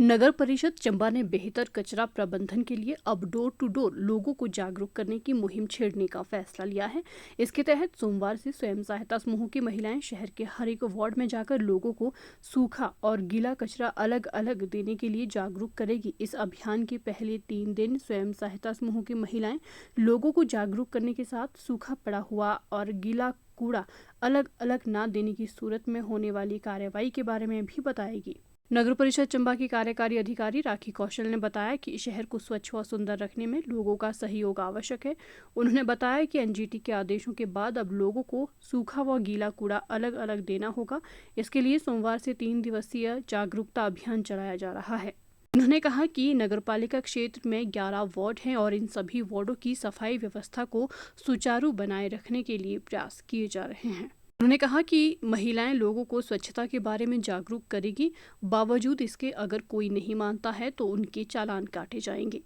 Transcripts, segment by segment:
नगर परिषद चंबा ने बेहतर कचरा प्रबंधन के लिए अब डोर टू डोर लोगों को जागरूक करने की मुहिम छेड़ने का फैसला लिया है। इसके तहत सोमवार से स्वयं सहायता समूह की महिलाएं शहर के हर एक वार्ड में जाकर लोगों को सूखा और गीला कचरा अलग अलग देने के लिए जागरूक करेगी। इस अभियान के पहले 3 दिन स्वयं सहायता समूह की महिलाएं लोगों को जागरूक करने के साथ सूखा पड़ा हुआ और गीला कूड़ा अलग अलग न देने की सूरत में होने वाली कार्रवाई के बारे में भी बताएगी। नगर परिषद चंबा की कार्यकारी अधिकारी राखी कौशल ने बताया कि शहर को स्वच्छ व सुंदर रखने में लोगों का सहयोग आवश्यक है। उन्होंने बताया कि एनजीटी के आदेशों के बाद अब लोगों को सूखा व गीला कूड़ा अलग अलग देना होगा। इसके लिए सोमवार से 3 दिवसीय जागरूकता अभियान चलाया जा रहा है। उन्होंने कहा कि नगरपालिका क्षेत्र में 11 वार्ड हैं और इन सभी वार्डों की सफाई व्यवस्था को सुचारू बनाए रखने के लिए प्रयास किए जा रहे हैं। उन्होंने कहा कि महिलाएं लोगों को स्वच्छता के बारे में जागरूक करेगी। बावजूद इसके अगर कोई नहीं मानता है तो उनके चालान काटे जाएंगे।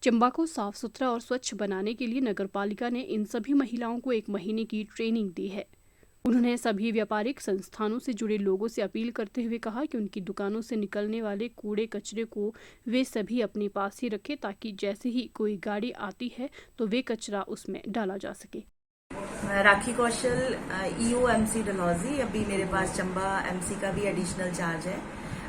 चंबा को साफ सुथरा और स्वच्छ बनाने के लिए नगरपालिका ने इन सभी महिलाओं को 1 महीने की ट्रेनिंग दी है। उन्होंने सभी व्यापारिक संस्थानों से जुड़े लोगों से अपील करते हुए कहा कि उनकी दुकानों से निकलने वाले कूड़े कचरे को वे सभी अपने पास ही रखें ताकि जैसे ही कोई गाड़ी आती है तो वे कचरा उसमें डाला जा सके। राखी कौशल, ईओ एमसी डलहौजी। अभी मेरे पास चंबा एमसी का भी एडिशनल चार्ज है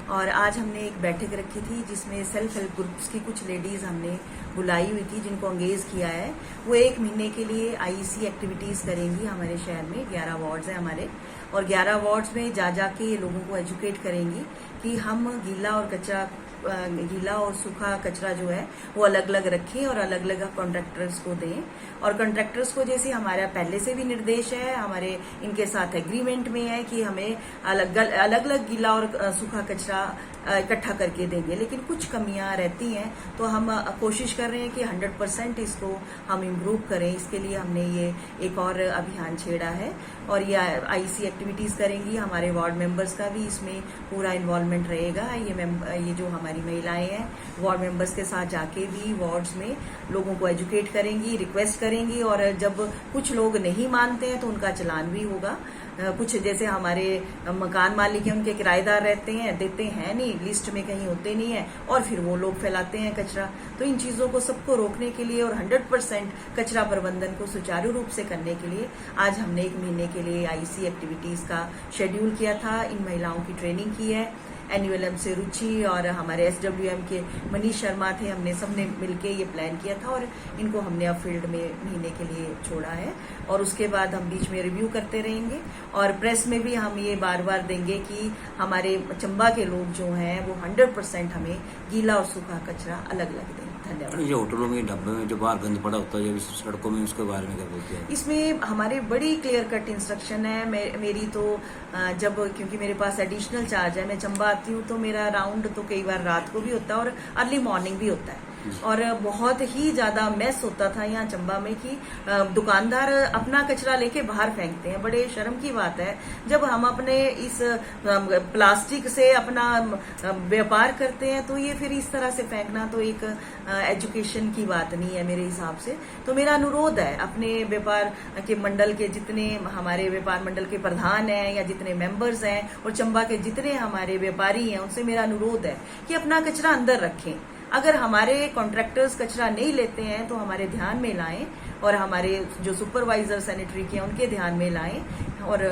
और आज हमने एक बैठक रखी थी जिसमें सेल्फ हेल्प ग्रुप्स की कुछ लेडीज हमने बुलाई हुई थी जिनको एंगेज किया है। वो 1 महीने के लिए आईसी एक्टिविटीज करेंगी हमारे शहर में। 11 वार्ड्स हैं हमारे और 11 वार्ड्स में जा जाके लोगों को एजुकेट करेंगी कि हम गीला और सूखा कचरा जो है वो अलग अलग रखें और अलग अलग कॉन्ट्रैक्टर्स को दें। और कॉन्ट्रैक्टर्स को जैसे हमारा पहले से भी निर्देश है, हमारे इनके साथ एग्रीमेंट में है कि हमें अलग अलग गीला और सूखा कचरा इकट्ठा करके देंगे, लेकिन कुछ कमियां रहती हैं तो हम कोशिश कर रहे हैं कि 100% इसको हम इम्प्रूव करें। इसके लिए हमने ये एक और अभियान छेड़ा है और ये आईसी एक्टिविटीज करेंगी। हमारे वार्ड मेंबर्स का भी इसमें पूरा इन्वॉल्वमेंट रहेगा। ये जो हमारी महिलाएं हैं वार्ड मेंबर्स के साथ जाके भी वार्ड्स में लोगों को एजुकेट करेंगी, रिक्वेस्ट करेंगी और जब कुछ लोग नहीं मानते हैं तो उनका चलान भी होगा। कुछ जैसे हमारे मकान मालिक हैं, उनके किराएदार रहते हैं, देते हैं नहीं, लिस्ट में कहीं होते नहीं है और फिर वो लोग फैलाते हैं कचरा। तो इन चीजों को सबको रोकने के लिए और 100% कचरा प्रबंधन को सुचारू रूप से करने के लिए आज हमने 1 महीने के लिए आईसी एक्टिविटीज का शेड्यूल किया था। इन महिलाओं की ट्रेनिंग की है। एनयूएलएम से रुचि और हमारे एसडब्ल्यूएम के मनीष शर्मा थे, हमने सबने मिलके ये प्लान किया था और इनको हमने अब फील्ड में महीने के लिए छोड़ा है और उसके बाद हम बीच में रिव्यू करते रहेंगे और प्रेस में भी हम ये बार बार देंगे कि हमारे चंबा के लोग जो हैं वो 100% हमें गीला और सूखा कचरा अलग अलग दें। धन्यवाद। ये होटलों में, ढाबों में जो बाहर गंद पड़ा होता है जब सड़कों में, उसके बारे में क्या बोलते हैं? इसमें हमारे बड़ी क्लियर कट इंस्ट्रक्शन है। मेरी तो जब क्योंकि मेरे पास एडिशनल चार्ज है, मैं चंबा आती हूँ तो मेरा राउंड तो कई बार रात को भी होता है और अर्ली मॉर्निंग भी होता है और बहुत ही ज्यादा मेस होता था यहाँ चंबा में कि दुकानदार अपना कचरा लेके बाहर फेंकते हैं। बड़े शर्म की बात है जब हम अपने इस प्लास्टिक से अपना व्यापार करते हैं तो ये फिर इस तरह से फेंकना तो एक एजुकेशन की बात नहीं है मेरे हिसाब से। तो मेरा अनुरोध है अपने व्यापार के मंडल के जितने हमारे व्यापार मंडल के प्रधान हैं या जितने मेंबर्स हैं और चंबा के जितने हमारे व्यापारी हैं उनसे मेरा अनुरोध है कि अपना कचरा अंदर रखें। अगर हमारे कॉन्ट्रैक्टर्स कचरा नहीं लेते हैं तो हमारे ध्यान में लाएं और हमारे जो सुपरवाइजर सैनिटरी के हैं उनके ध्यान में लाएं और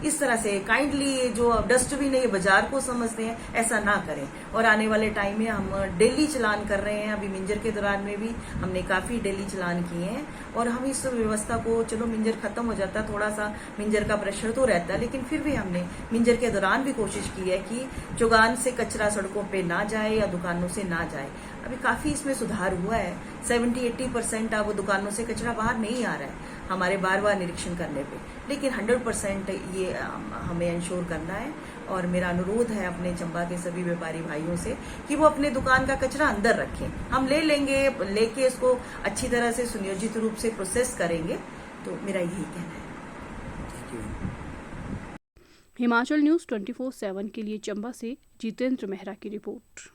इस तरह से काइंडली जो डस्टबिन है ये बाजार को समझते हैं ऐसा ना करें। और आने वाले टाइम में हम डेली चलान कर रहे हैं। अभी मिंजर के दौरान में भी हमने काफी डेली चलान किए हैं और हम इस व्यवस्था को, चलो मिंजर खत्म हो जाता है, थोड़ा सा मिंजर का प्रेशर तो रहता है, लेकिन फिर भी हमने मिंजर के दौरान भी कोशिश की है कि चुगान से कचरा सड़कों पे ना जाए या दुकानों से ना जाए। अभी काफी इसमें सुधार हुआ है। 70-80% अब दुकानों से कचरा बाहर नहीं आ रहा है हमारे बार बार निरीक्षण करने पे, लेकिन 100% ये हमें इंश्योर करना है। और मेरा अनुरोध है अपने चंबा के सभी व्यापारी भाइयों से कि वो अपने दुकान का कचरा अंदर रखें। हम ले लेंगे, लेके इसको अच्छी तरह से सुनियोजित रूप से प्रोसेस करेंगे। तो मेरा यही कहना है। हिमाचल न्यूज 24/7 के लिए चंबा से जितेंद्र मेहरा की रिपोर्ट।